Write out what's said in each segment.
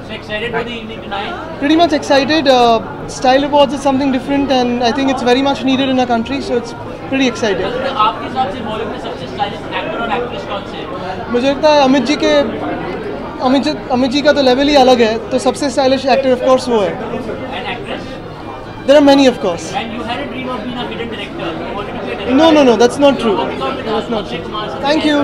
So excited for the evening tonight? Pretty much excited. Style Awards is something different, and I think it's very much needed in our country, so it's pretty exciting. आपके हिसाब से बॉलीवुड में सबसे stylish actor और actress कौन से हैं? मुझे लगता है अमित जी का तो लेवल ही अलग है, तो सबसे स्टाइलिश एक्टर ऑफ कोर्स वो है. And actress? There are many, of course. And you had a dream of being a hidden director. You wanted to be a director. No, that's not true. That's not true. Thank you.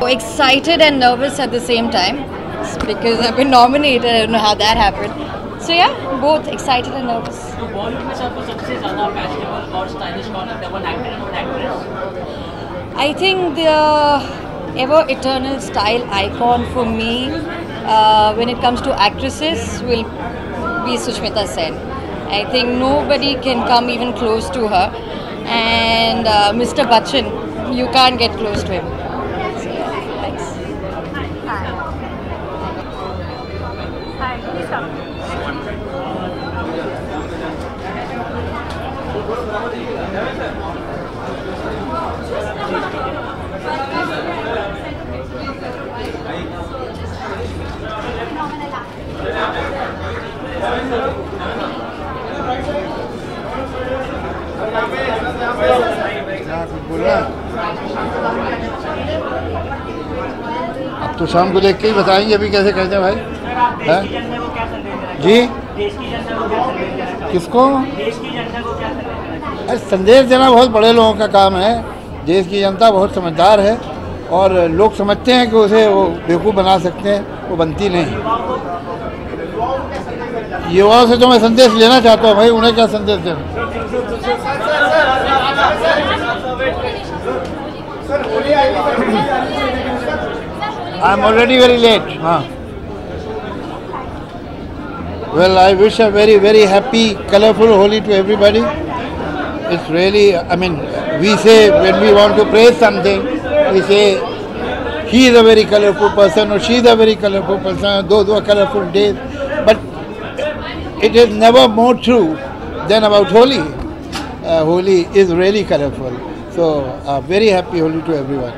Excited and nervous at the same time because I've been nominated. I don't know how that happened. So yeah, both excited and nervous. तो बॉलीवुड में सबसे ज़्यादा fashionable और stylish कौन है? One actor and one actress? I think the ever eternal style icon for me when it comes to actresses will be Sushmita Sen. I think nobody can come even close to her, and Mr. Bachchan, you can't get close to him. अब तो शाम को देख के ही बताएंगे अभी कैसे कहते हैं भाई. है जी, किसको? अरे संदेश देना बहुत बड़े लोगों का काम है. देश की जनता बहुत समझदार है और लोग समझते हैं कि उसे वो बेवकूफ़ बना सकते हैं, वो बनती नहीं. युवाओं से तो मैं संदेश लेना चाहता हूँ भाई, उन्हें क्या संदेश देना. I am already very late. Well, I wish a very, very happy, colorful Holi to everybody. It's really, I mean, we say when we want to praise something, we say he is a very colorful person or she is a very colorful person, those were colorful days. But it is never more true than about Holi. Holi is really colorful. So, a very happy Holi to everyone.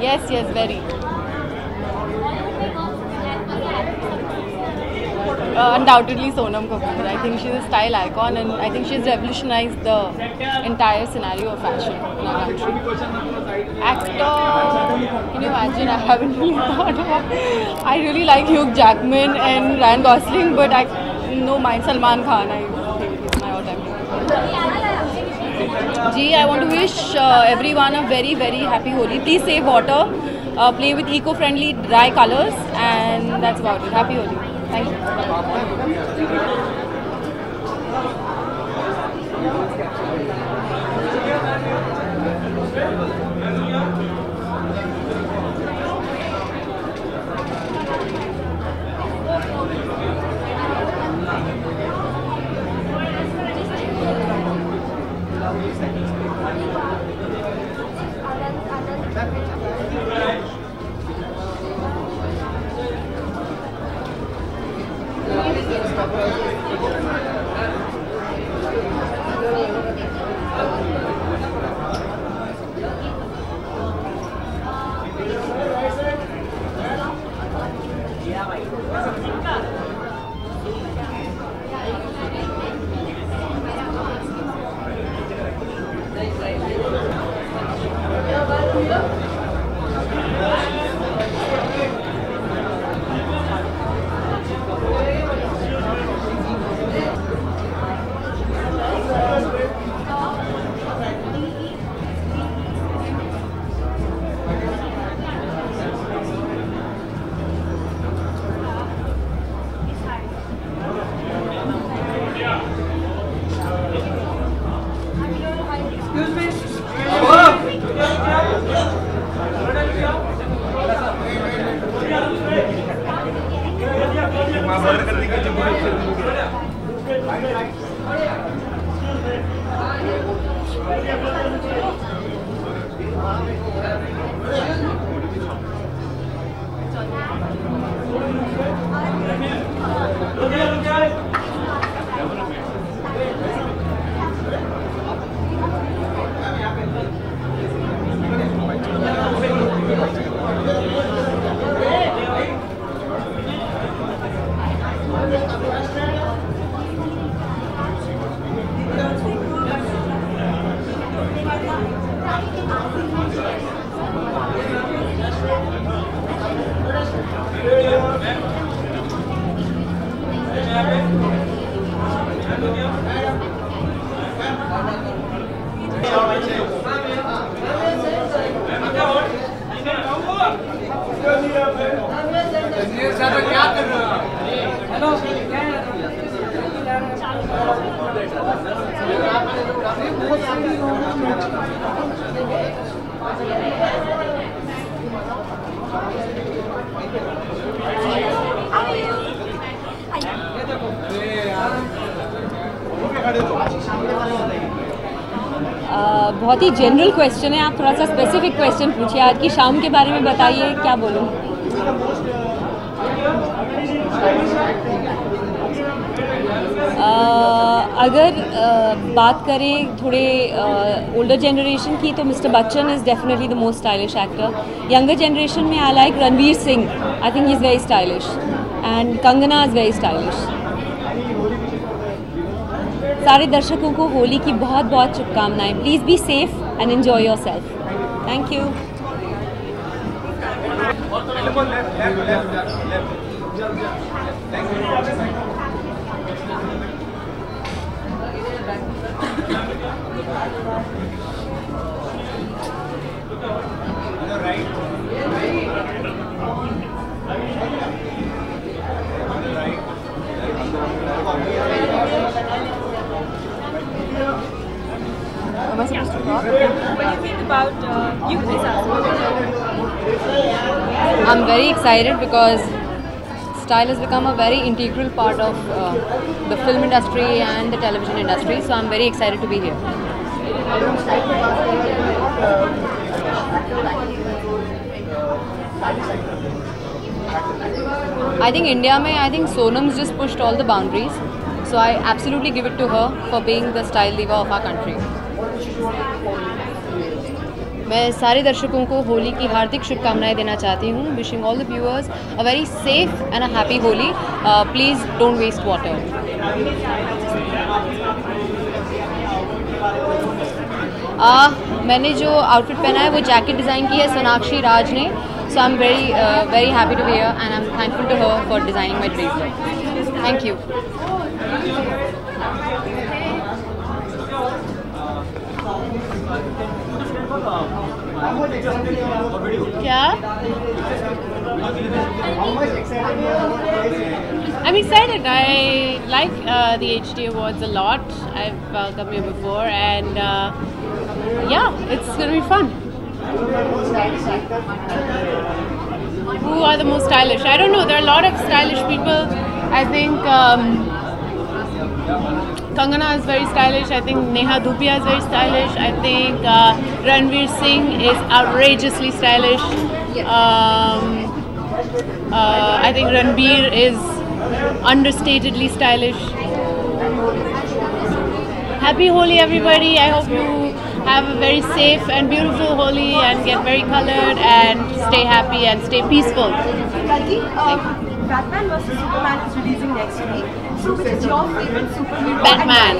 Yes, very. Undoubtedly Sonam Kapoor. I think she's a style icon and I think she's revolutionized the entire scenario of fashion in our country. Actor, can you imagine? I haven't really thought about. I really like Hugh Jackman and Ryan Gosling, but I no mind Salman Khan. I think he's my all-time favorite. Gee, I want to wish everyone a very, very happy Holi. Please save water, play with eco-friendly dry colors, and that's about it. Happy Holi. Thank you. बहुत ही general question है, आप थोड़ा सा specific question पूछिए। आज की शाम के बारे में बताइए, क्या बोलूँ? अगर बात करें थोड़े ओल्डर जनरेशन की, तो mister Bachchan is definitely the most stylish actor. Younger generation में I like Ranveer Singh, I think he is very stylish, and Kangana is very stylish. सारे दर्शकों को होली की बहुत बहुत शुभकामनाएं। Please be safe and enjoy yourself. Thank you. Am I supposed to talk? What do you think about you this I'm very excited because style has become a very integral part of the film industry and the television industry, so I'm very excited to be here. I think India I think Sonam's just pushed all the boundaries, so I absolutely give it to her for being the style diva of our country. मैं सारे दर्शकों को होली की हार्दिक शुभकामनाएं देना चाहती हूँ। Wishing all the viewers a very safe and a happy Holi. Please don't waste water. मैंने जो आउटफिट पहना है वो जैकेट डिज़ाइन की है सोनाक्षी राज ने, so I am very happy to be here and I am thankful to her for designing my dress. Thank you. क्या? I'm excited. I like the HT Awards a lot. I've come here before, and yeah, it's going to be fun. Who are the most stylish? I don't know. There are a lot of stylish people. I think Kangana is very stylish. I think Neha Dhupia is very stylish. I think Ranveer Singh is outrageously stylish. I think Ranbir is understatedly stylish. Happy Holi, everybody. I hope you have a very safe and beautiful Holi and get very colored and stay happy and stay peaceful. Batman vs Superman is releasing next week. So which is your favorite superhero? Batman.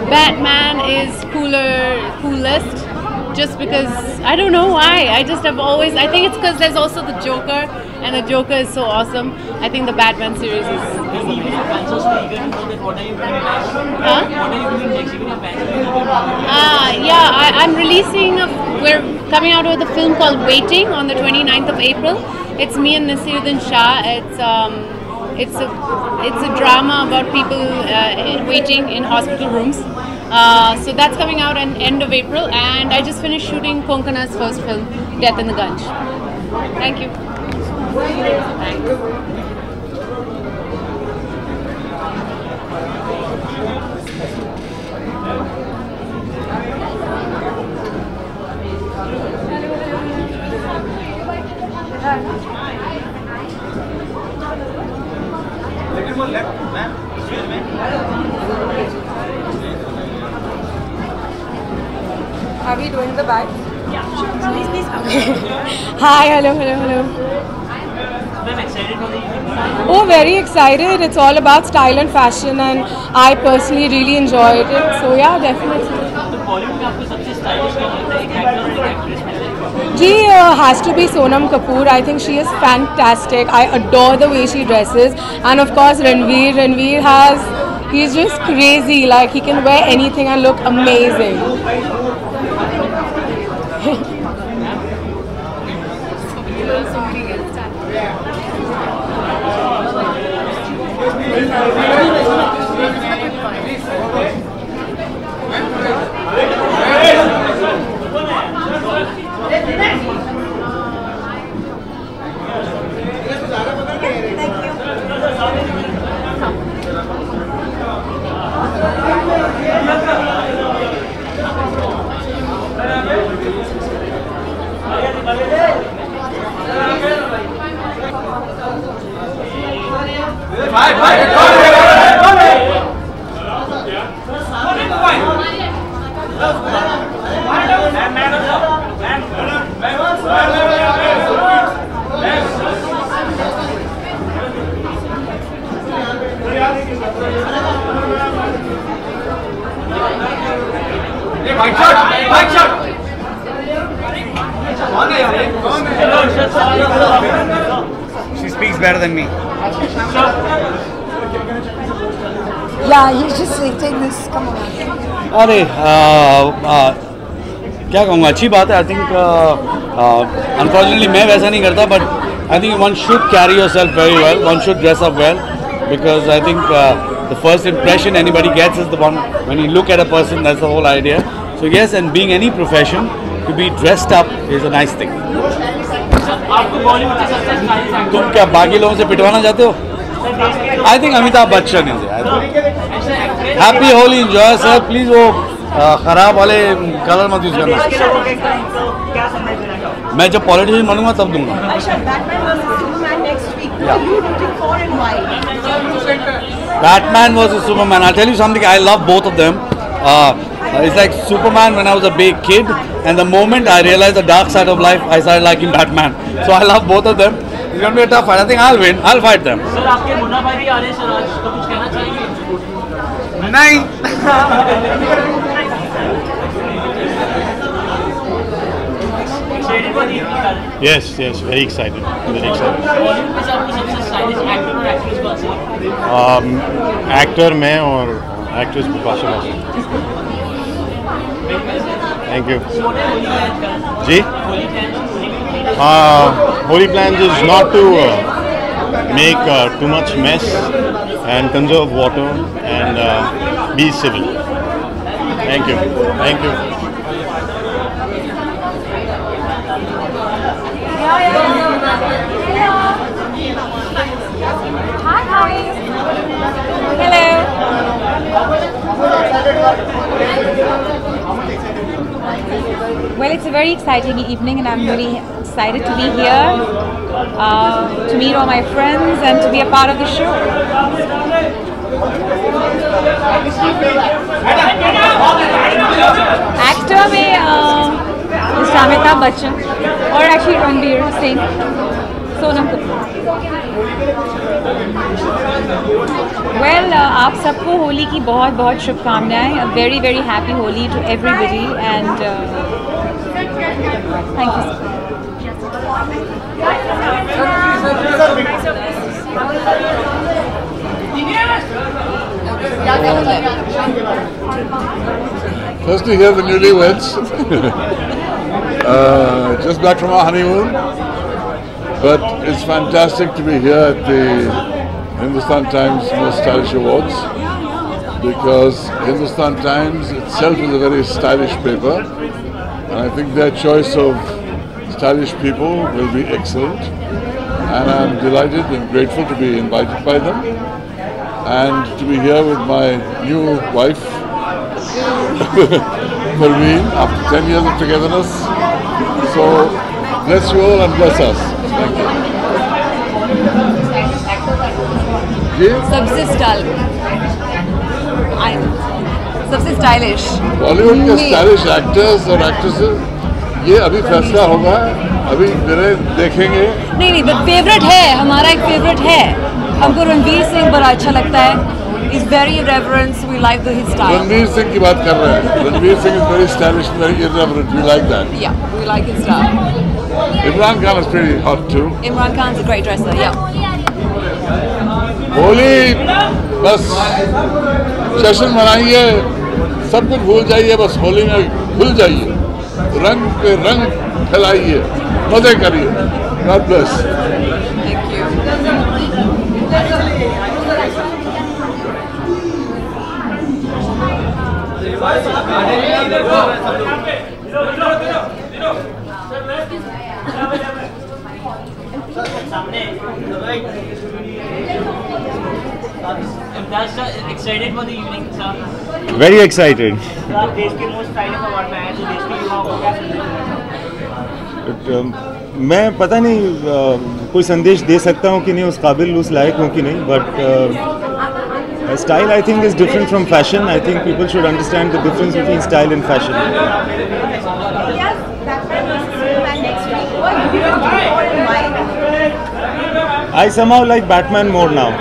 Batman is coolest. Just because, I don't know why, I just have always, I think it's because there's also the Joker, and the Joker is so awesome. I think the Batman series is yeah, I'm releasing, we're coming out with a film called Waiting on the 29th of April. It's me and Nasiruddin Shah. It's a drama about people waiting in hospital rooms. So that's coming out at end of April, and I just finished shooting Konkana's first film, Death in the Gunj. Thank you. Thanks. Are we doing the bag? Yeah. Sure. Please. Hi, hello. I'm excited for the evening. Oh, very excited. It's all about style and fashion, and I personally really enjoyed it. So yeah, definitely. तो बॉलीवुड में आपको सबसे stylish कौन लगता है, एक actor और एक एक्ट्रेस में से? Ji has to be Sonam Kapoor. I think she is fantastic. I adore the way she dresses, and of course Ranveer he's just crazy. Like he can wear anything and look amazing. So She speaks better than me. Yeah, he's just saying this. Come on. अरे क्या कहूँगा, अच्छी बात है. I think unfortunately मैं वैसा नहीं करता, but I think one should carry yourself very well, one should dress up well, because I think the first impression anybody gets is the one when you look at a person. That's the whole idea. So yes, and being any profession, to be dressed up is a nice thing. तुम क्या बाकी लोगों से पिटवाना चाहते हो? I think Amitabh Bachchan is it. Happy Holi, enjoy sir. Please वो खराब वाले कलर मत यूज करना. मैं जब पॉलिटिशियन बनूंगा तब दूंगा. Batman versus Superman. I'll tell you something. I love both of them. It's like Superman when I was a big kid, and the moment I realized the dark side of life, I started liking Batman. So I love both of them. It's going to be a tough fight. I think I'll win. I'll fight them. Sir आपके मुन्ना भाई भी आ रहे हैं, sir आज तो कुछ कहना चाहेंगे? नहीं. Yes, very excited. Very excited. Actor मैं और actress Bipasha Basu. Thank you. Ji? Holy plans is not to make too much mess and conserve water and be civil. Thank you. Thank you. Hi, how are you? Hello. Well, it's a very exciting evening, and I'm really excited to be here, to meet all my friends, and to be a part of the show. Actor में Mr. Amitabh Bachchan और actually Ranveer Singh, Sonam Kapoor. Well, आप सबको होली की बहुत बहुत शुभकामनाएं. A very very happy Holi to everybody, and thank you. First to hear the newlyweds. Just back from our honeymoon. But it's fantastic to be here at the Hindustan Times Most Stylish Awards, because Hindustan Times itself is a very stylish paper, and I think their choice of stylish people will be excellent, and I'm delighted and grateful to be invited by them and to be here with my new wife Parveen after 10 years of togetherness. So bless you all and bless us. Thank you. सबसे stylish Bollywood के stylish actors और actresses, ये अभी फैसला होगा, अभी मेरे देखेंगे. नहीं बट फेवरेट है, हमारा एक फेवरेट है. हमको रणवीर सिंह बड़ा अच्छा लगता है. He's very irreverent. We like his style. Ranveer Singh की बात कर रहे हैं. Ranveer Singh is very stylish and very irreverent. We like that. Yeah, we like his style. Imran Khan is pretty hot too. Imran Khan's a great dresser. Yeah. Holi बस जश्न मनाइए, सब कुछ भूल जाइए, बस होली में भूल जाइए, रंग पे रंग फैलाइए, मजे करिए. God bless. Thank you. Excited for the evening, sir. Very excited. आप देश के मोस्ट स्टाइलिश अवार्ड में आए तो देश के युवाओं को क्या संदेश मैं पता नहीं कोई संदेश दे सकता हूँ कि नहीं, उस काबिल उस लायक हूँ कि नहीं, but style I think is different from fashion. I think people should understand the difference between style and fashion. Yes, Batman versus Superman next week. What do you want to call and why? I somehow like Batman more now.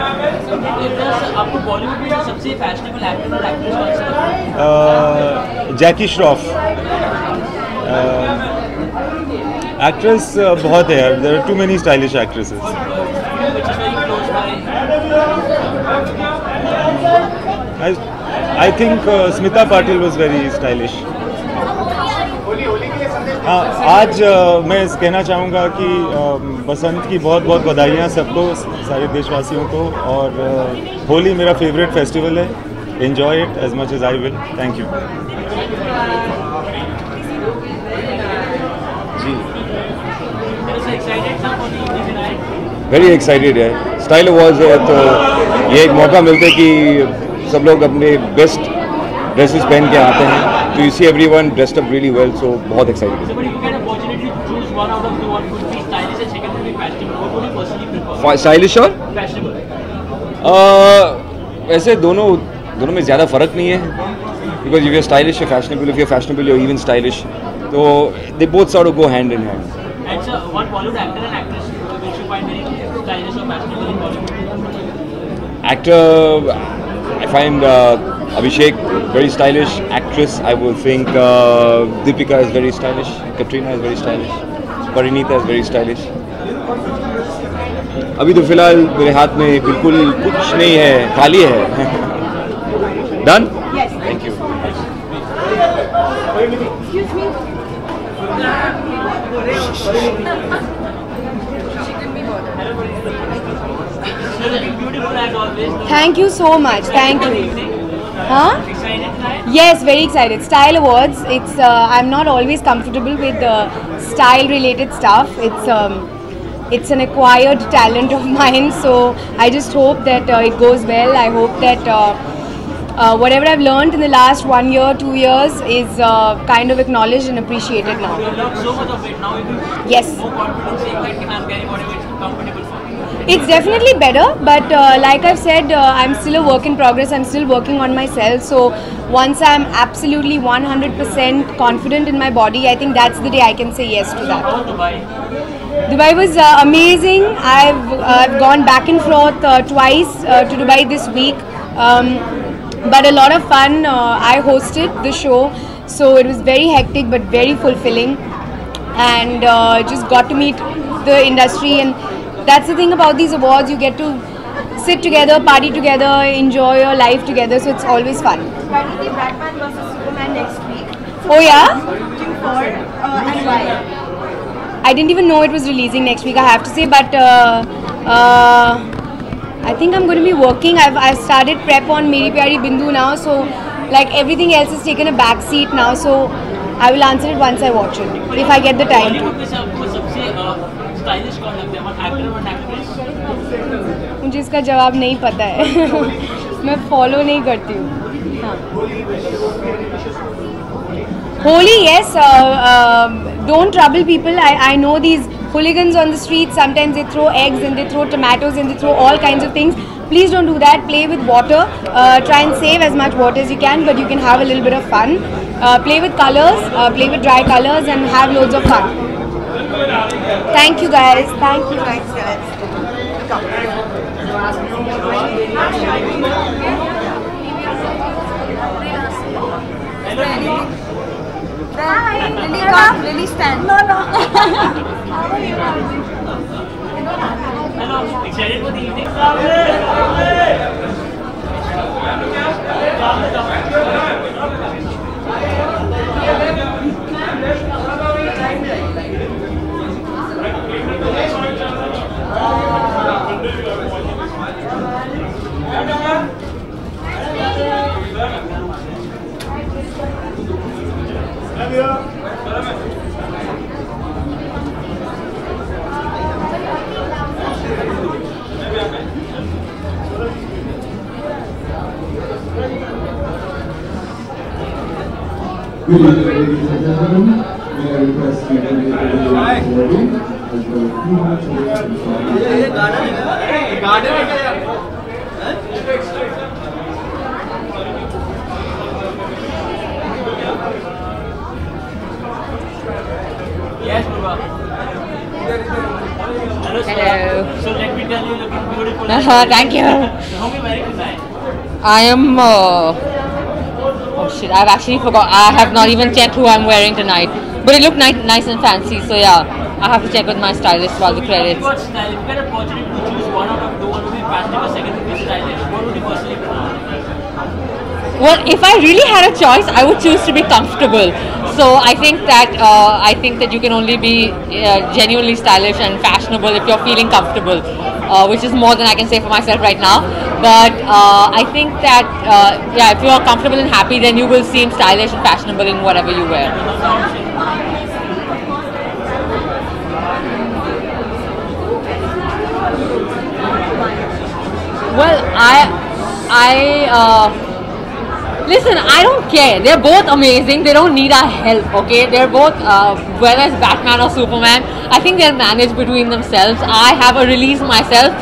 आपको बॉलीवुड में सबसे fashionable actor और actress कौन सा? जैकी Shroff. Actress बहुत है यार. There are too many stylish actresses. I think Smita Patil was very stylish. आज मैं कहना चाहूँगा कि बसंत की बहुत बहुत बधाइयाँ सबको, सारे देशवासियों को, और होली मेरा फेवरेट फेस्टिवल है. Enjoy it as much as I will. Thank you. जी. वेरी एक्साइटेड है. स्टाइल अवार्ड्स है तो ये एक मौका मिलता है कि सब लोग अपने बेस्ट ड्रेसेस पहन के आते हैं. तो you see everyone dressed up really well, so बहुत एक्साइटेड है. स्टाइलिश और वैसे दोनों में ज़्यादा फ़र्क नहीं है. Because if you are stylish you fashionable, if you are fashionable you are even stylish. तो they both sort of go hand in hand. Actor, I find Abhishek very stylish. Actress, I would think Deepika is very stylish. Katrina is very stylish. Parinita is very stylish. अभी तो फिलहाल मेरे हाथ में बिल्कुल कुछ नहीं है, खाली है. Done? Yes. Thank you. Excuse me. Thank you so much. Thank you. Huh? Yes, very excited. Style Awards. It's I'm not always comfortable with style-related stuff. It's an acquired talent of mine. So I just hope that it goes well. I hope that whatever I've learned in the last 1 year, 2 years is kind of acknowledged and appreciated now. You learned so much of it. Now you Yes. more confidence saying that I'm getting whatever it's comfortable for me. It's definitely better, but like I've said, I'm still a work in progress. I'm still working on myself. So once I'm absolutely 100% confident in my body, I think that's the day I can say yes to that. How was Dubai? Dubai was amazing. I've gone back and forth twice to Dubai this week, but a lot of fun. I hosted the show, so it was very hectic but very fulfilling, and just got to meet the industry. And that's the thing about these awards, you get to sit together, party together, enjoy your life together, so it's always fun. Finally, Batman versus Superman next week. Oh yeah? Looking forward and why? I didn't even know it was releasing next week, I have to say, but I think I'm going to be working. I've started prep on Meri Pyari Bindu now, so like everything else has taken a back seat now, so I will answer it once I watch it, if I get the time to. Bollywood में सबको सबसे stylish कौन लगता है? One actor one actress? मुझे इसका जवाब नहीं पता है. मैं फॉलो नहीं करती हूँ. हाँ. Holy, yes. Don't trouble people. I know these hooligans on the streets. Sometimes they throw eggs and they throw tomatoes and they throw all kinds of things. Please don't do that. Play with water. Try and save as much water as you can, but you can have a little bit of fun. Play with colors. Play with dry colors and have loads of fun. Thank you guys. Thank you. Thanks, guys. Hi, Lily, come. Lily, stand. No. How are you? Hello, excited for the evening? Good evening, ladies and gentlemen. May I request you to be able to boarding as well as 2 minutes away from the Yes, Baba. Hello, sir. Hello. So let me tell you, looking beautiful. Thank you. So whom you wearing tonight? I am. Oh shit! I've actually forgot. I have not even checked who I'm wearing tonight. But it looked nice and fancy. So yeah, I have to check with my stylist while the credits. What style? If you had an opportunity to choose one out of two, one would be fashionable, second would be stylish. What would you personally prefer? Well, if I really had a choice, I would choose to be comfortable. So I think that you can only be genuinely stylish and fashionable if you're feeling comfortable, which is more than I can say for myself right now. But I think that yeah, if you're comfortable and happy, then you will seem stylish and fashionable in whatever you wear. Well, listen, I don't care. They're both amazing. They don't need our help, okay? They're both, whether it's Batman or Superman, I think they're managed between themselves. I have a release myself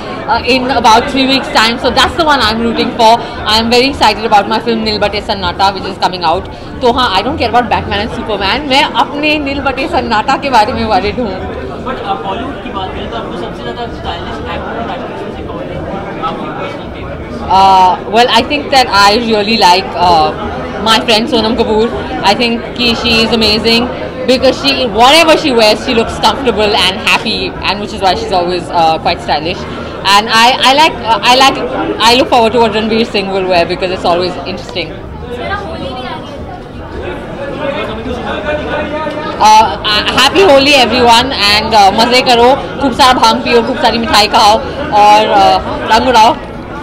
in about 3 weeks' time, so that's the one I'm rooting for. I'm very excited about my film Nil Bate Sannata, which is coming out. So, I don't care about Batman and Superman. मैं अपने Nil Bate Sannata के बारे में worried हूँ. But Bollywood की बात करें तो आपको सबसे ज़्यादा stylish actor और actress में से कौन है? आपकी personal favorite? Well, I think that I really like my friend Sonam Kapoor. I think she is amazing because whatever she wears, she looks comfortable and happy, and which is why she's always quite stylish. And I look forward to what Ranveer Singh will wear because it's always interesting. Happy Holi everyone, and मजे करो, खूब सारा भांग पियो, खूब सारी मिठाई खाओ और रंग उड़ाओ.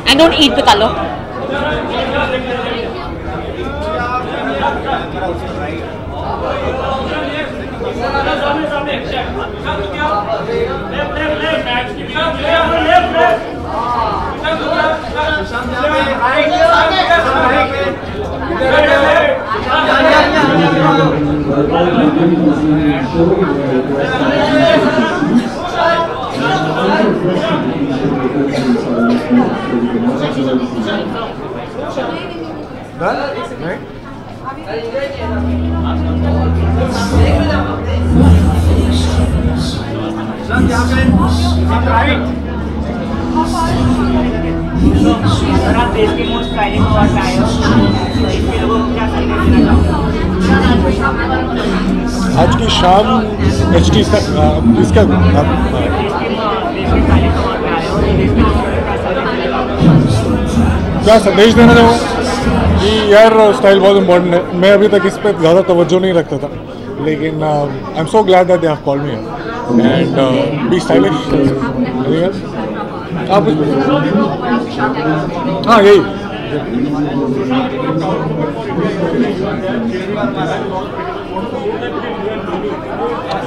And don't eat the color. आज की शाम HD इसका क्या संदेश देना चाहूँ कि यार स्टाइल बहुत इम्पोर्टेंट है. मैं अभी तक इस पर ज़्यादा तवज्जो नहीं रखता था, लेकिन I am so glad that they have called me and B stylish. आप हाँ यही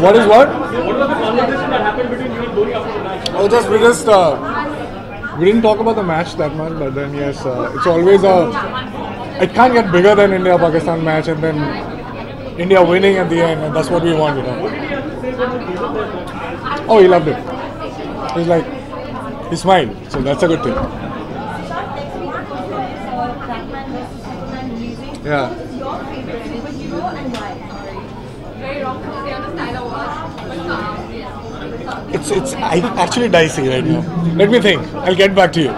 What is what? What was the conversation that happened between you and Dhoni after the match? Oh, just we didn't talk about the match that much, but then yes, it's always it can't get bigger than India-Pakistan match, and then India winning at the end, and that's what we want, you know. Oh, he loved it. He's like, he smiled, so that's a good thing. Yeah. It's actually dicey right now. Let me think. I'll get back to you.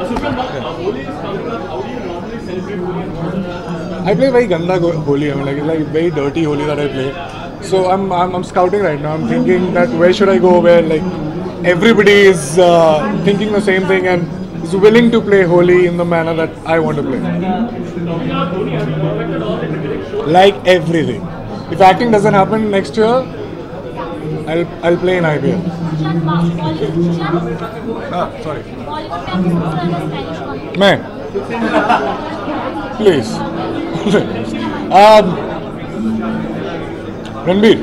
I play very ganda Holi. I mean, it's like very dirty Holi that I play. So I'm scouting right now. I'm thinking that where should I go where like everybody is thinking the same thing and is willing to play Holi in the manner that I want to play. Like everything. If acting doesn't happen next year, I'll play in IPL. Sorry. मैं please. Ranveer.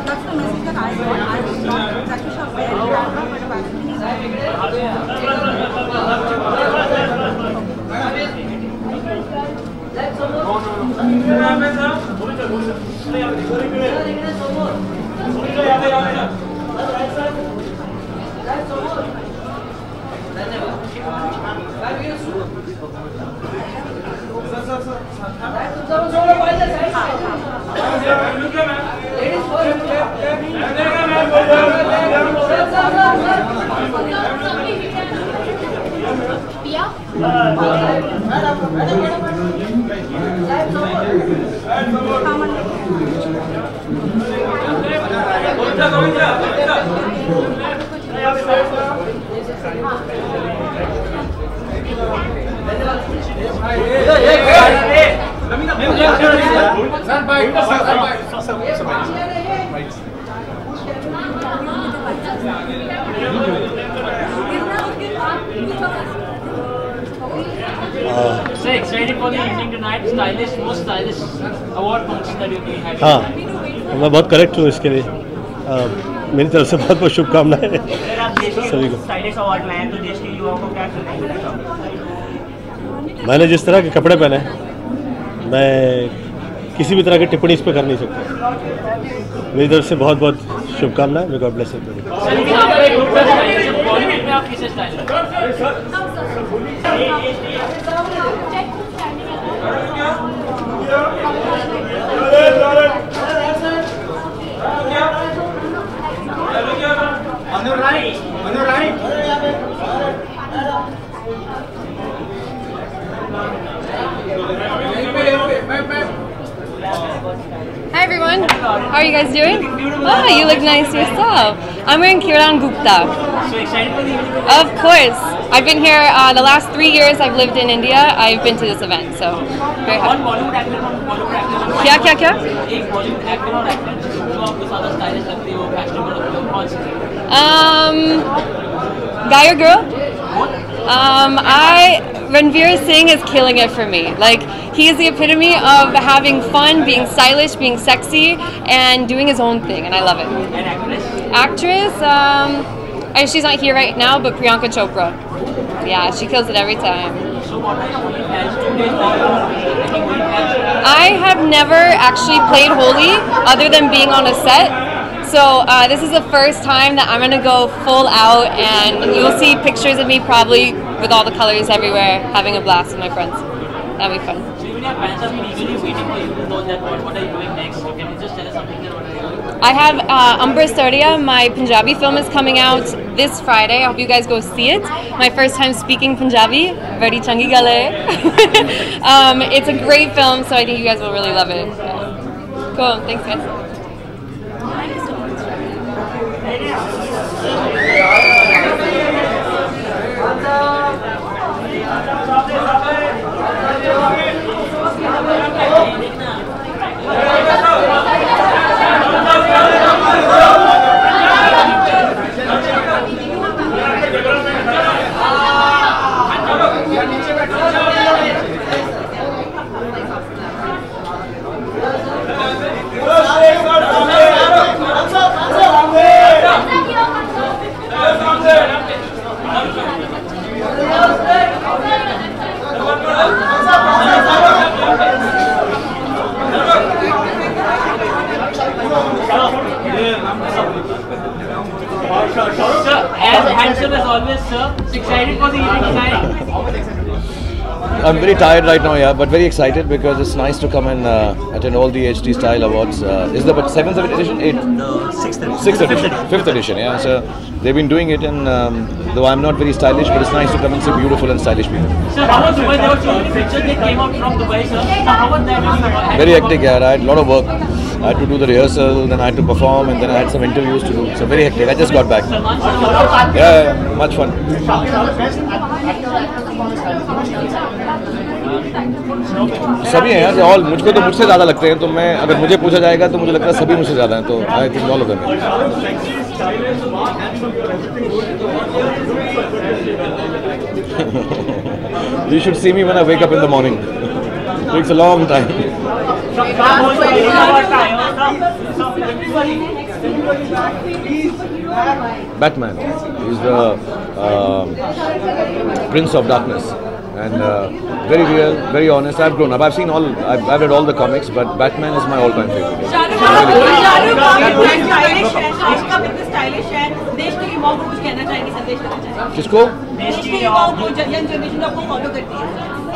That's the message that I got. I was not exactly sure where you are, but apparently So excited for the evening tonight. Stylish, most stylish award function that you've had. हाँ, मैं बहुत correct हूँ इसके लिए। मेरी तरफ से बहुत बहुत शुभकामनाएं सभी को। स्टाइलिश अवार्ड लाए तो देश के युवाओं को क्या सुनाएंगे? मैंने जिस तरह के कपड़े पहने, मैं किसी भी तरह की टिप्पणी इस पर कर नहीं सकता। मेरी तरफ से बहुत बहुत शुभकामनाएं। May God bless you. Hi everyone, how are you guys doing? Oh, you look nice yourself. I'm wearing Kiran Gupta. So excited for the evening? Of course. I've been here the last 3 years I've lived in India. I've been to this event, so very happy. One Bollywood actor from Bollywood actor. क्या? एक Bollywood actor और actress जो आपको ज़्यादा stylish लगती है वो fashionable लगती है कौन सी? Guy or girl? Ranveer Singh is killing it for me. Like, he is the epitome of having fun, being stylish, being sexy, and doing his own thing, and I love it. And actress? Actress, she's not here right now, but Priyanka Chopra. Yeah, she kills it every time. So what are your Holi plans? 2 days later, any Holi plans? I have never actually played Holi other than being on a set. So this is the first time that I'm gonna go full out, and you'll see pictures of me probably with all the colors everywhere, having a blast with my friends. That'll be fun. So even your fans have been eagerly waiting for you to know that what are you doing next? So can you just tell us something that what are you doing? I have Amber Sardia, my Punjabi film is coming out this Friday. I hope you guys go see it. My first time speaking Punjabi, very changi gal hai. It's a great film, so I think you guys will really love it. Cool, thanks guys. Sir, as handsome as always, sir. Excited for the evening tonight. I'm very tired right now, yeah, but very excited because it's nice to come and attend all the HD Style Awards. Is the 7th edition? 8th? No, 6th edition. 6th edition. 5th edition, yeah. So they've been doing it, and though I'm not very stylish, but it's nice to come and see beautiful and stylish people. Sir, how was Dubai? There were so many pictures that came out from Dubai, sir. So how was that? Very hectic, yeah. I had a lot of work. I had to do the rehearsal, then I had to perform, and then I had some interviews to do. So very hectic. I just got back. Yeah, much fun. सभी हैं यार, all मुझको तो मुझसे ज़्यादा लगते हैं, तो मैं अगर मुझे पूछा जाएगा तो मुझे लगता है सभी मुझसे ज़्यादा हैं, तो I think all of them. You should see me when I wake up in the morning. It takes a long time. Batman. He's the Prince of Darkness. And very real, very honest. I've grown up. I've seen all. I've read all the comics, but Batman is my all-time favorite. किसको?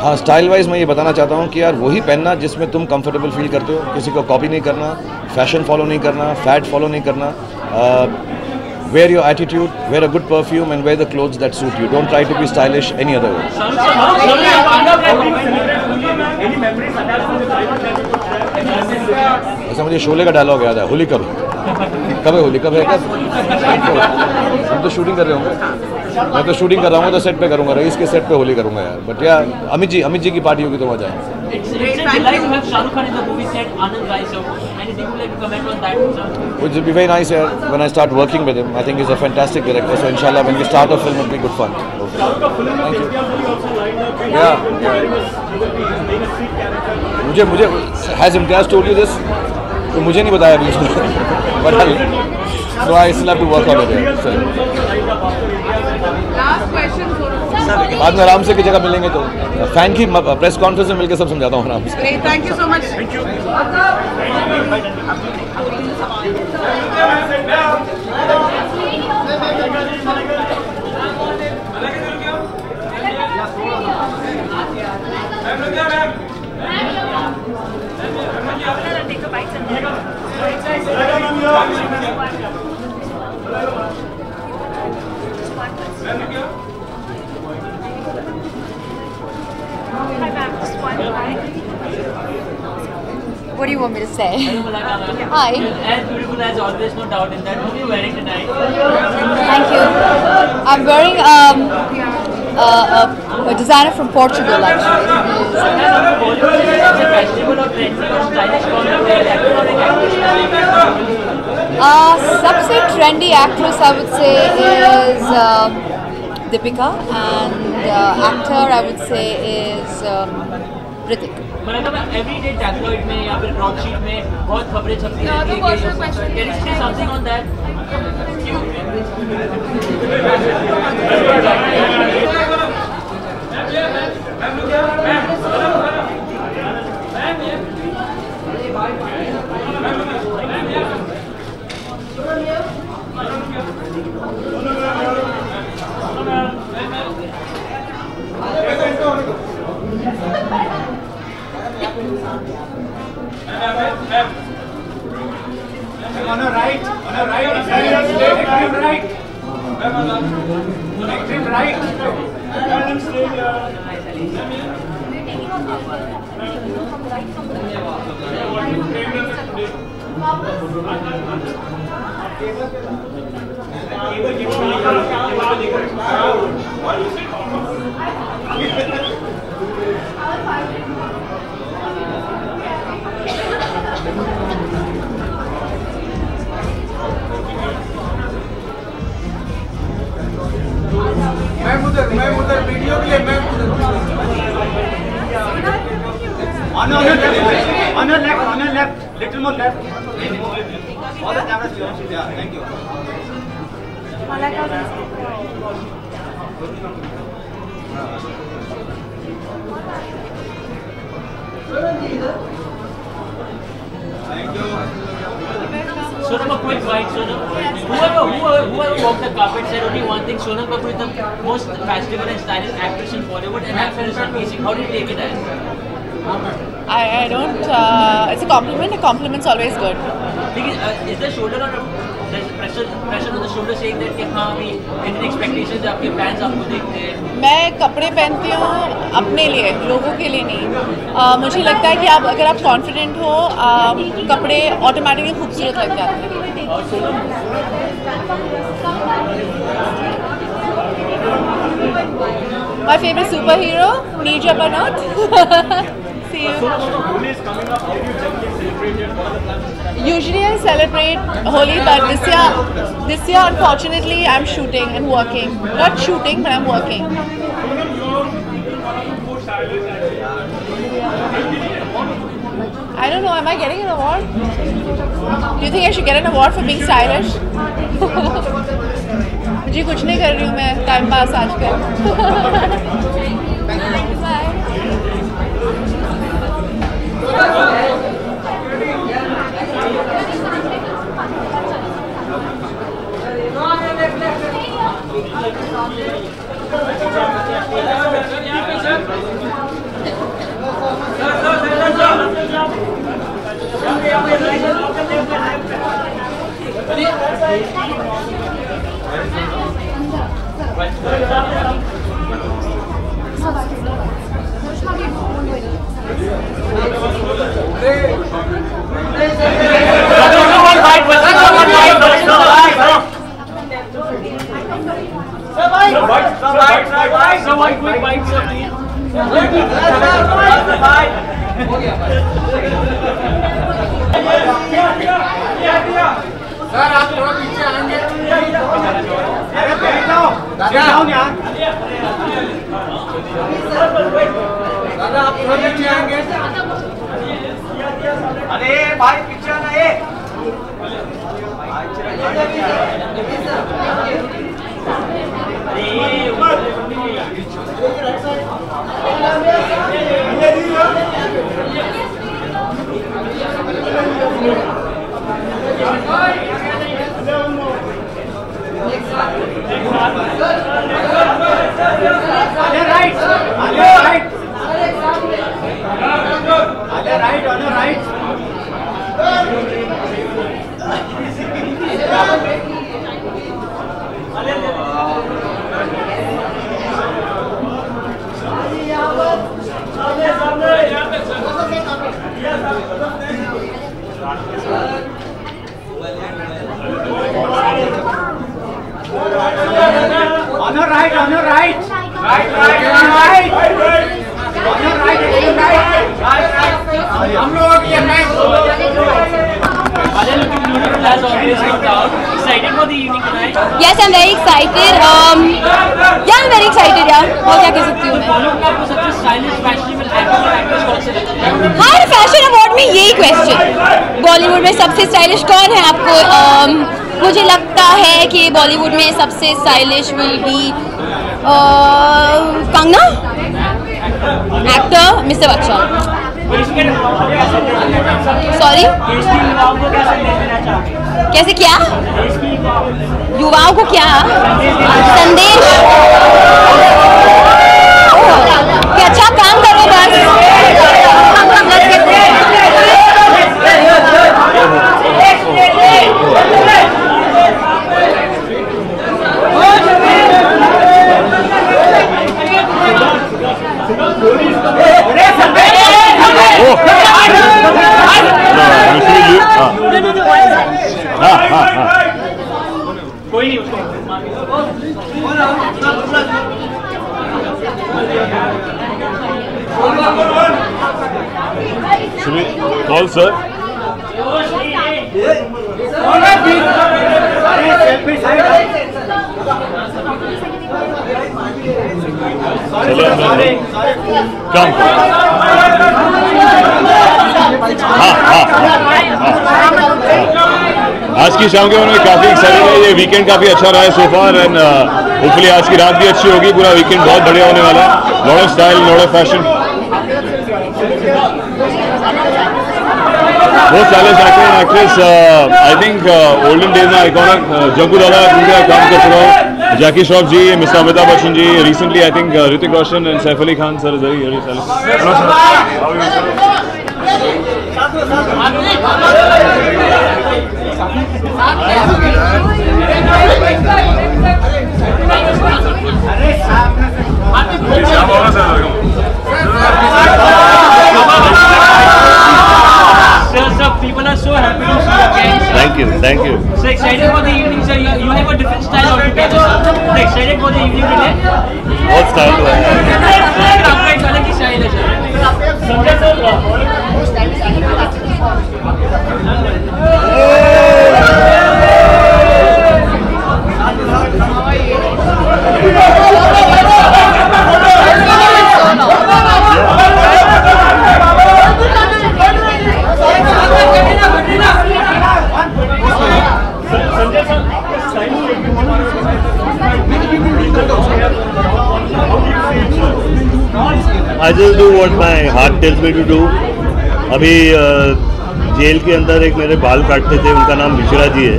हाँ, style wise मैं ये बताना चाहता हूँ कि यार वही पहनना जिसमें तुम कंफर्टेबल फील करते हो. किसी को कॉपी नहीं करना, फैशन फॉलो नहीं करना, फैट फॉलो नहीं करना. wear your attitude, wear a good perfume, and wear the clothes that suit you. Don't try to be stylish any other way. ऐसा मुझे शोले का डायलॉग याद है, होली कब है होली, कब है कब? हम तो शूटिंग कर रहे होंगे, मैं तो शूटिंग कर रहा हूँ, तो सेट पे करूँगा, रईस के सेट पे होली करूँगा यार. बट यार अमित जी की पार्टी होगी तो मजा आएगा. It's a delight to have Shah Rukh Khan in the movie set, Anand Rai sir. Anything you like to comment on that, sir? It will be very nice when I start working with him. I think he's a fantastic director. So inshallah, when we start a film, it will be good fun. Thank you. Yeah. मुझे has Imtiaz told you this? तो मुझे नहीं बताया अभी उसने. But so I still have to work on it. So. Last question, बाद में आराम से की जगह मिलेंगे तो फैन की प्रेस कॉन्फ्रेंस में मिलकर सब समझाता हूँ आराम से. Great, thank you so much. Thank you. What do you want me to say? Hi. As beautiful as always, no doubt in that. What are you wearing tonight? Thank you. I'm wearing a designer from Portugal actually. सबसे trendy actress I would say is Deepika, and actor I would say is Hrithik. मतलब everyday tabloid में या फिर broadsheet में बहुत खबरें छपती रहती हैं. Can you say something on that? On a right, extreme right. Extreme right. मैं उधर वीडियो के लिए मैं on your left, little more left. All the cameras here. Thank you. Sonam, a quick bite, Sonam. Whoever walked the carpet said only one thing: Sonam Kapoor is the most fashionable and stylish actress in Bollywood, and actor is amazing. How do you take it as? I don't. It's a compliment. A compliment's always good. Is there shoulder or there's pressure on the shoulder saying that कि हाँ अभी इतने expectations आपके fans आपको देखते हैं? मैं कपड़े पहनती हूँ अपने लिए, लोगों के लिए नहीं. मुझे लगता है कि अगर आप कॉन्फिडेंट हो, कपड़े ऑटोमेटिकली खूबसूरत लग जाते हैं. My favorite superhero, Nija Banot. See you. Usually I celebrate Holi, but this year unfortunately I'm shooting and working. Not shooting, but I'm working. I don't know, am I getting an award? Do you think I should get an award for being stylish? जी कुछ नहीं कर रही हूँ मैं, time pass आजकल. Sir आप थोड़ा पीछे आएंगे। अरे बैठ जाओ दादा आप थोड़ा पीछे आएंगे। अरे भाई पीछे आना है। On your right, on your right. Right, right, on right. On your right, right. हम लोग ये right. Excited for the evening tonight? Yes, I'm very excited. Yeah, I'm very excited यार. और क्या कह सकती हूँ मैं? आपको सबसे स्टाइलिश फैशनेबल एक्टर और एक्ट्रेस कौन से लगता है? हर फैशन अवार्ड में यही क्वेश्चन, बॉलीवुड में सबसे स्टाइलिश कौन है आपको? मुझे लगता है कि बॉलीवुड में सबसे stylish will be Kangana, actor mister Bachchan. Sorry कैसे क्या? युवाओं को क्या संदेश कि अच्छा काम करो बस। कोई नहीं उसको कॉल सर। कम आज की शाम के बारे में काफ़ी एक्साइटेड है। ये वीकेंड काफ़ी अच्छा रहा है सो फार एंड होपफुली आज की रात भी अच्छी होगी। पूरा वीकेंड बहुत बढ़िया होने वाला है। Lot of style, lot of fashion, बहुत stylish actor and actress. I think olden days में आइकॉनिक जग्गू दादा उनका काम कर चुका हूँ, Jackie Shroff ji, mister Amitabh Bachchan ji, recently I think Hrithik Roshan and Saif Ali Khan sir is very very stylish. Sir, people are so happy to see you again. Thank you, thank you. So excited for the evening, sir. You have a different style altogether, sir. So excited for the evening today. बहुत style हुआ है। आपका एक अलग ही style है sir. Sanjay sir, I just do what my heart tells me to do. अभी jail के अंदर एक मेरे बाल काटते थे, उनका नाम मिश्रा जी है,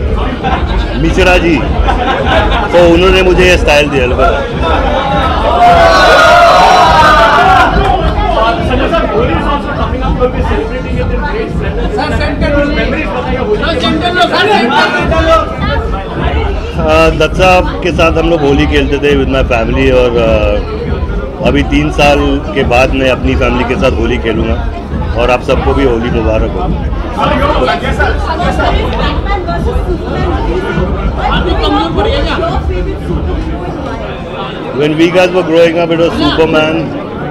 मिश्रा जी, तो उन्होंने मुझे ये स्टाइल दिया। दत्ता के साथ हम लोग होली खेलते थे विद माय फैमिली, और अभी 3 साल के बाद मैं अपनी फैमिली के साथ होली खेलूँगा, और आप सबको भी होली मुबारक हो। When we guys were growing up, it was Superman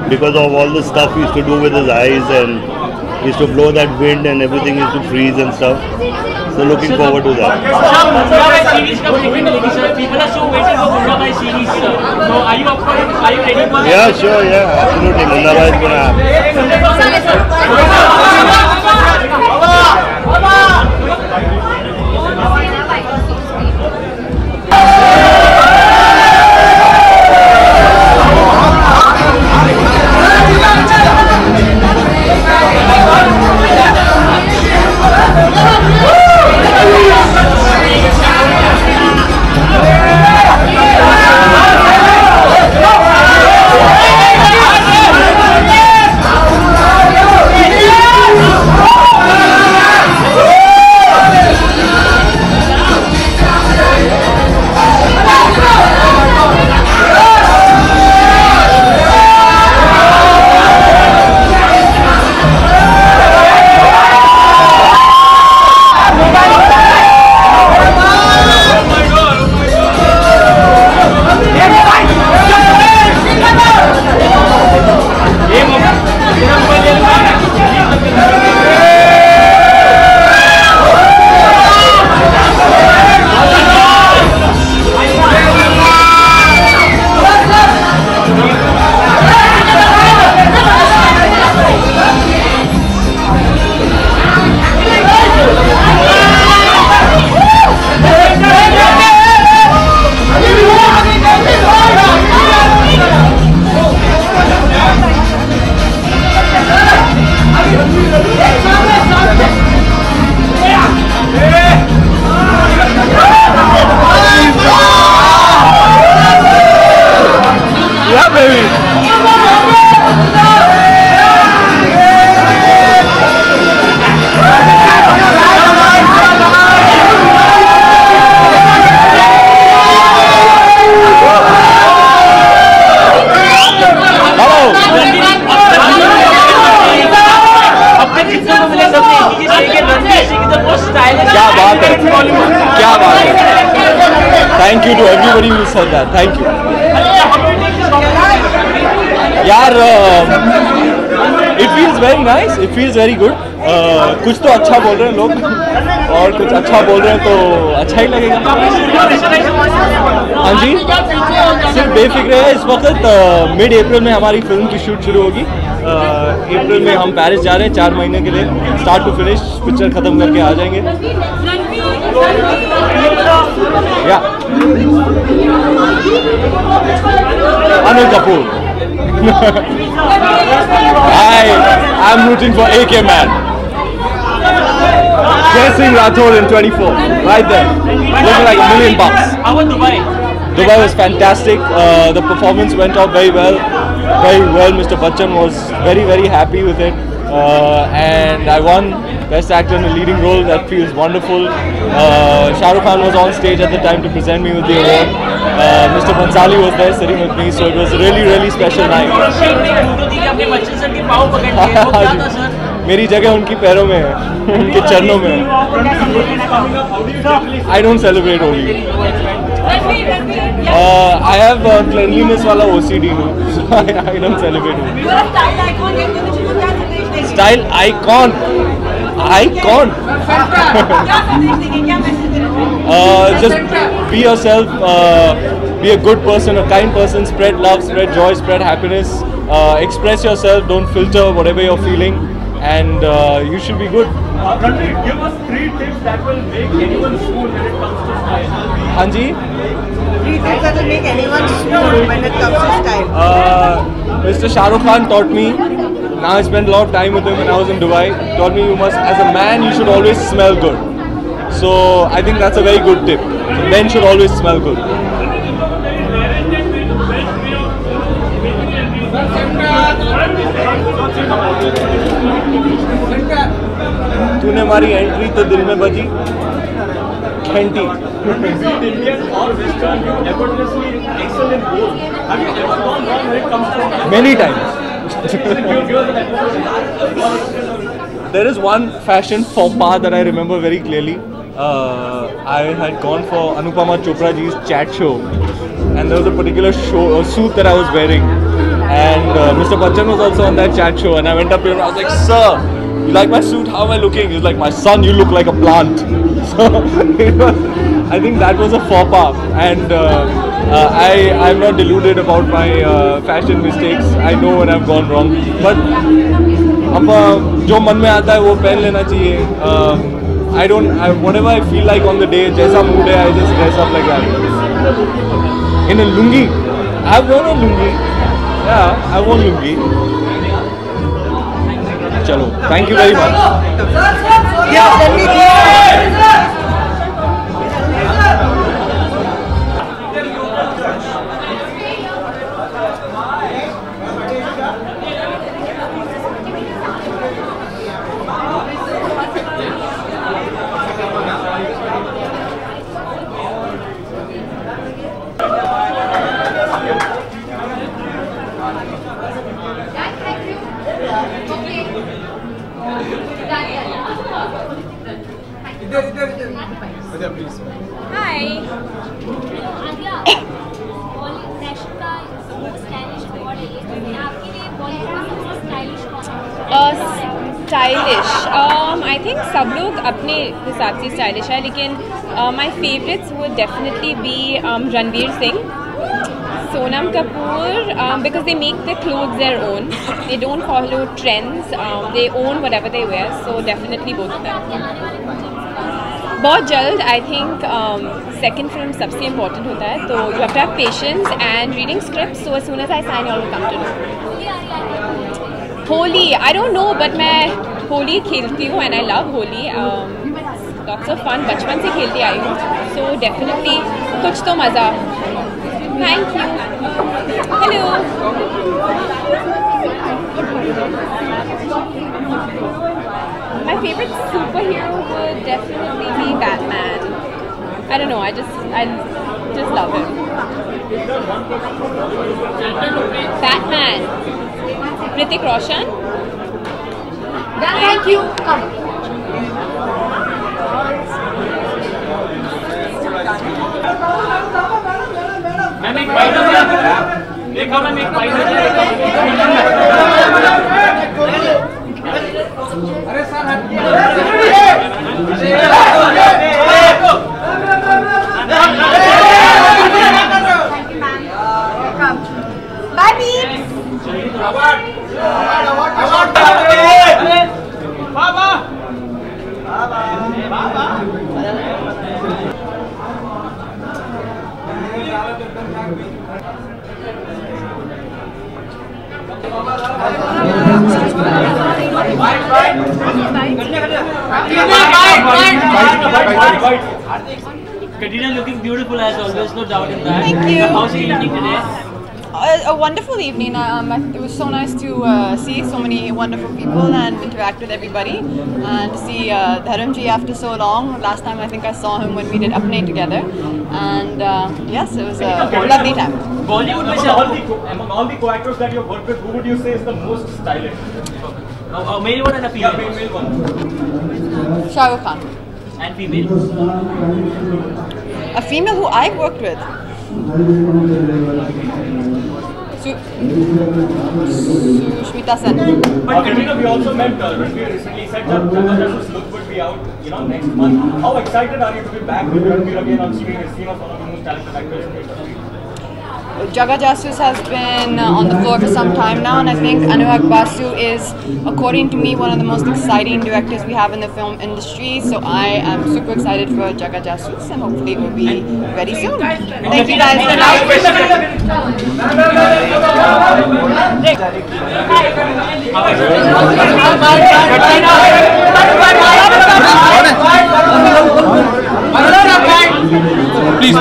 because of all the stuff he used to do with his eyes, and he used to blow that wind and everything used to freeze and stuff. So looking forward to that. Munna Bhai series का premium लेगी sir. People are so waiting for Munna Bhai series, sir. So are you up for it? Are you ready for it? Yeah, sure, yeah, absolutely. Munna Bhai is gonna Thank you to everybody who said that. Thank you. यार, it feels very nice. It feels very good. कुछ तो अच्छा बोल रहे हैं लोग और कुछ अच्छा बोल रहे हैं तो अच्छा ही लगेगा। हाँ जी, सिर्फ बेफिक्र है। इस वक्त मिड अप्रैल में हमारी फिल्म की शूट शुरू होगी। अप्रैल में हम पेरिस जा रहे हैं 4 महीने के लिए, स्टार्ट टू फिनिश पिक्चर ख़त्म करके आ जाएंगे। या Anil Kapoor. I'm rooting for AK Man. Jai Singh Rathod in 24, right there, looking like $1 million. How was Dubai? Dubai was fantastic. The performance went off very well. Mr. Bachchan was very happy with it, and I won Best Actor in a Leading Role. That feels wonderful. Shah Rukh Khan was on stage at the time to present me with the award. Mr. Bhansali was there sitting with me, so it was a really special night. मेरी जगह उनकी पैरों में है, उनके चरणों में है। I don't celebrate Holi. I have cleanliness वाला OCD हूँ, so I don't celebrate Holi. Style icon. Just be yourself. Be a good person, a kind person. Spread love, spread joy, spread happiness. Express yourself. Don't filter whatever you're feeling, and you should be good. Ranveer, give us 3 tips that will make anyone smooth when it comes to style. Hanji? 3 tips that will make anyone smooth when it comes to style. Mr. Shah Rukh Khan taught me. Now I spent a lot of time with him when I was in Dubai. He taught me you must, as a man, you should always smell good. So I think that's a very good tip. So men should always smell good. तूने हमारी entry तो दिल में बजी, Khenty. Indian or Western, you effortlessly excel in both. Have you ever gone wrong when it comes to Many times. There is one fashion faux pas that I remember very clearly. I had gone for Anupama Chopra ji's chat show, and there was a particular suit that I was wearing, and Mr. Bachchan was also on that chat show, and I went up here and I was like, "Sir, you like my suit? How am I looking?" He was like, "My son, you look like a plant." So I think that was a faux pas, and I'm not deluded about my fashion mistakes. I know when I've gone wrong, but अब जो मन में आता है वो पहन लेना चाहिए. Whatever I feel like on the day, जैसा mood है, I just dress up like that. In a lungi, I've worn a lungi. Yeah, I've worn lungi. चलो, thank you very much. Hi. Stylish. I think सब लोग अपने हिसाब से stylish है, लेकिन my favorites would definitely be Ranveer Singh, Sonam Kapoor, because they make their clothes their own. They don't follow trends. They own whatever they wear. So definitely both of them. बहुत जल्द. I think second film सबसे important होता है, तो you have to have patience and reading scripts. So as soon as I sign, you all will come to know. Holi, I don't know, but मैं होली खेलती हूँ and I love Holi. Lots of fun. बचपन से खेलती आई हूँ. So definitely कुछ तो मज़ा. Thank you. Hello. My favorite superhero would definitely be Batman. I don't know, I just love him. Batman. Hrithik Roshan. Thank you. Come. मैं एक bite हो गया. देखो मैं एक बाइट हो गया. अरे sir Bye, Beats. Katrina looking beautiful as always, no doubt in that. Thank you. How's your evening today? A wonderful evening. It was so nice to see so many wonderful people and interact with everybody, and to see Dharamji after so long. Last time I think I saw him when we did Apne together, and yes, it was a lovely time. Bollywood among all the co-actors that you've worked with, who would you say is the most stylish? A male one and a female. Yeah, male one. Shah Rukh Khan. And female? A female who I've worked with. Sushmita Sen. But Katrina, we also met Ranveer recently. Said that Jaga Jasus look would be out, next month. How excited are you to be back with Ranveer again on screen? As seen as one of the most talented actors in the industry. Jaga Jasus has been on the floor for some time now, and I think Anurag Basu is, according to me, one of the most exciting directors we have in the film industry. So I am super excited for Jaga Jasus, and hopefully it will be ready soon. Thank you guys. Please.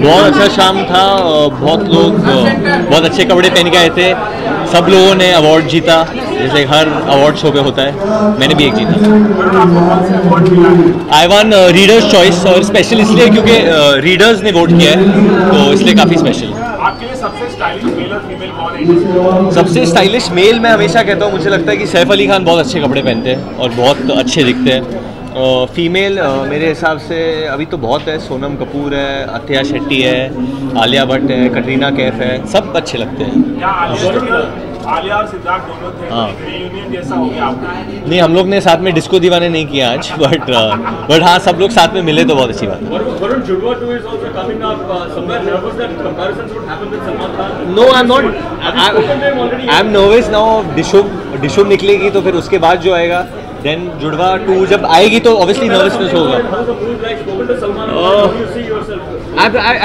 बहुत अच्छा शाम था. बहुत लोग बहुत अच्छे कपड़े पहन के आए थे. सब लोगों ने अवार्ड जीता, जैसे हर अवार्ड शो पे होता है, मैंने भी एक जीता। आई वन रीडर्स चॉइस, और स्पेशल इसलिए क्योंकि रीडर्स ने वोट किया है, तो इसलिए काफ़ी स्पेशल है। आपके लिए सबसे स्टाइलिश मेल और फीमेल कौन है? सबसे स्टाइलिश मेल मैं हमेशा कहता हूँ, मुझे लगता है कि सैफ अली खान बहुत अच्छे कपड़े पहनते हैं और बहुत अच्छे दिखते हैं। फीमेल मेरे हिसाब से अभी तो बहुत है, सोनम कपूर है, अथिया शेट्टी है, आलिया भट्ट है, कटरीना कैफ है, सब अच्छे लगते हैं। आलिया और सिद्धार्थ दोनों थे, रीयूनियन जैसा हो गया आपका? नहीं, हम लोग ने साथ में डिस्को दीवाने नहीं किया आज, बट हाँ, सब लोग साथ में मिले तो बहुत अच्छी बात है। No, I am not, I am nervous now. डिशो निकलेगी तो फिर उसके बाद जो आएगा, देन जुड़वा 2 जब आएगी तो ऑब्वियसली नर्वसनेस होगा।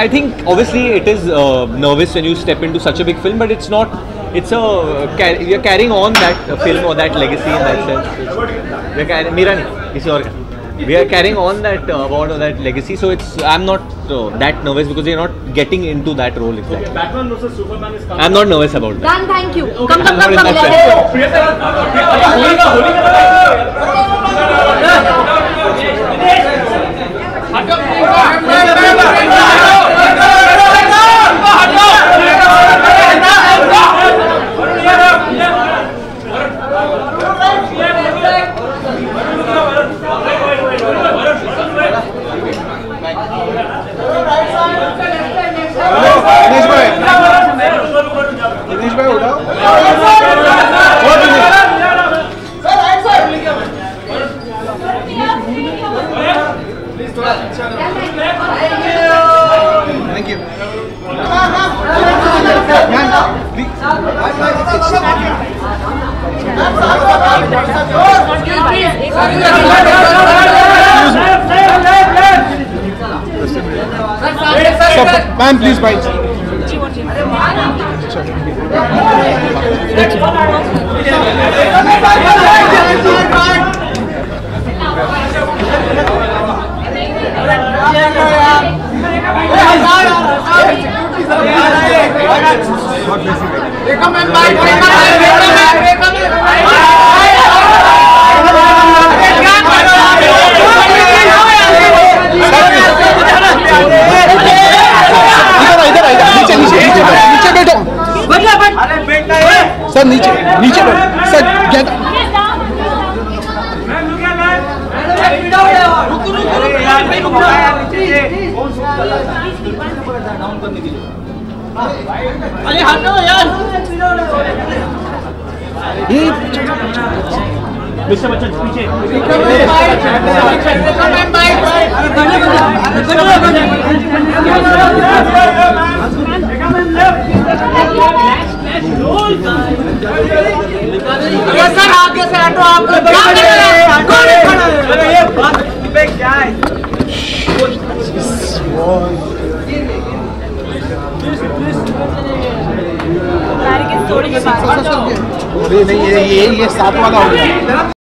I think obviously it is nervous when you step into such a big film, but it's not. It's we are carrying on that film or that legacy in that sense. मेरा नहीं, किसी और का. We are carrying on that award or that legacy, so I'm not that nervous because we are not getting into that role exactly. Okay, Batman versus Superman is coming. I'm not nervous about that. Done, thank you. Come. Dinesh भाई उठाओ। Thank you. Ma'am, please bite. Sir नीचे बैठ sir, gate अरे हटो यार। Mister Bachchan पीछे। Sir आगे से हटो, आप ये बात पे क्या है? अरे नहीं, ये 7 वाला हो गया।